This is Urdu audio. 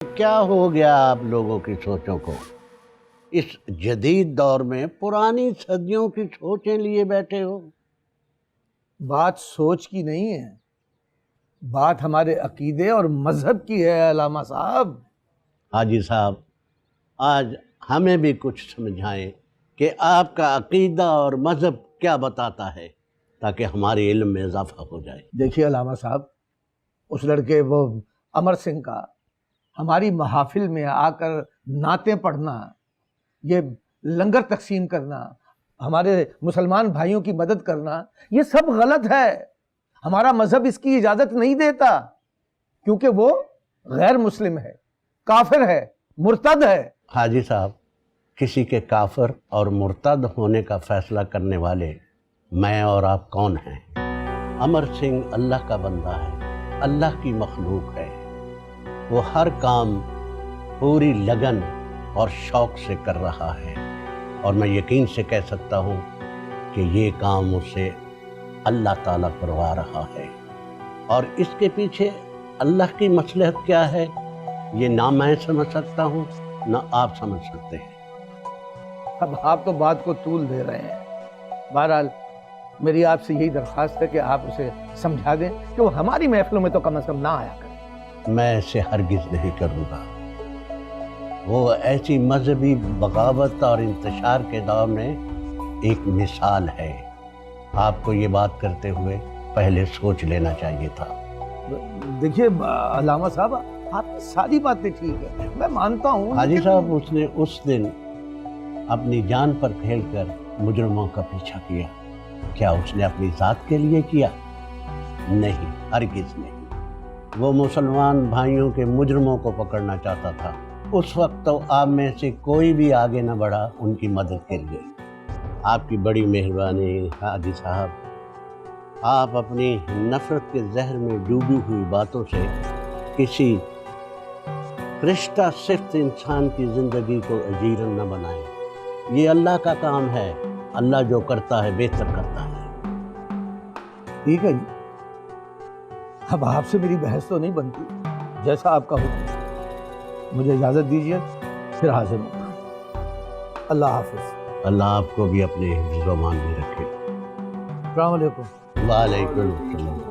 کیا ہو گیا آپ لوگوں کی سوچوں کو؟ اس جدید دور میں پرانی صدیوں کی سوچیں لیے بیٹھے ہو؟ بات سوچ کی نہیں ہے، بات ہمارے عقیدے اور مذہب کی ہے علامہ صاحب۔ حاجی صاحب، آج ہمیں بھی کچھ سمجھائیں کہ آپ کا عقیدہ اور مذہب کیا بتاتا ہے تاکہ ہمارے علم میں اضافہ ہو جائے۔ دیکھیے علامہ صاحب، اس لڑکے وہ امر سنگھ کا ہماری محافل میں آ کر نعتیں پڑھنا، یہ لنگر تقسیم کرنا، ہمارے مسلمان بھائیوں کی مدد کرنا، یہ سب غلط ہے۔ ہمارا مذہب اس کی اجازت نہیں دیتا، کیونکہ وہ غیر مسلم ہے، کافر ہے، مرتد ہے۔ حاجی صاحب، کسی کے کافر اور مرتد ہونے کا فیصلہ کرنے والے میں اور آپ کون ہیں؟ امر سنگھ اللہ کا بندہ ہے، اللہ کی مخلوق ہے۔ وہ ہر کام پوری لگن اور شوق سے کر رہا ہے، اور میں یقین سے کہہ سکتا ہوں کہ یہ کام اسے اللہ تعالیٰ کروا رہا ہے، اور اس کے پیچھے اللہ کی مصلحت کیا ہے یہ نہ میں سمجھ سکتا ہوں نہ آپ سمجھ سکتے ہیں۔ اب آپ تو بات کو طول دے رہے ہیں۔ بہرحال میری آپ سے یہی درخواست ہے کہ آپ اسے سمجھا دیں کہ وہ ہماری محفلوں میں تو کم از کم نہ آیا کرے۔ میں اسے ہرگز نہیں کروں گا۔ وہ ایسی مذہبی بغاوت اور انتشار کے دور میں ایک مثال ہے۔ آپ کو یہ بات کرتے ہوئے پہلے سوچ لینا چاہیے تھا۔ دیکھیے علامہ صاحب، آپ کی ساری باتیں ٹھیک ہے، میں مانتا ہوں۔ حاجی لیکن صاحب، اس نے اس دن اپنی جان پر کھیل کر مجرموں کا پیچھا کیا۔ کیا اس نے اپنی ذات کے لیے کیا؟ نہیں، ہرگز نہیں۔ وہ مسلمان بھائیوں کے مجرموں کو پکڑنا چاہتا تھا۔ اس وقت تو آپ میں سے کوئی بھی آگے نہ بڑھا ان کی مدد کے لیے۔ آپ کی بڑی مہربانی حاجی صاحب۔ آپ اپنی نفرت کے زہر میں ڈوبی ہوئی باتوں سے کسی فرشتہ صفت انسان کی زندگی کو اجیرن نہ بنائیں۔ یہ اللہ کا کام ہے، اللہ جو کرتا ہے بہتر کرتا ہے۔ ٹھیک ہے جی، اب آپ سے میری بحث تو نہیں بنتی، جیسا آپ کا حکم۔ مجھے اجازت دیجیے، پھر حاضر ہوں۔ اللہ حافظ۔ اللہ آپ کو بھی اپنے حفظ و امان میں رکھے۔ السلام علیکم۔ وعلیکم السلام۔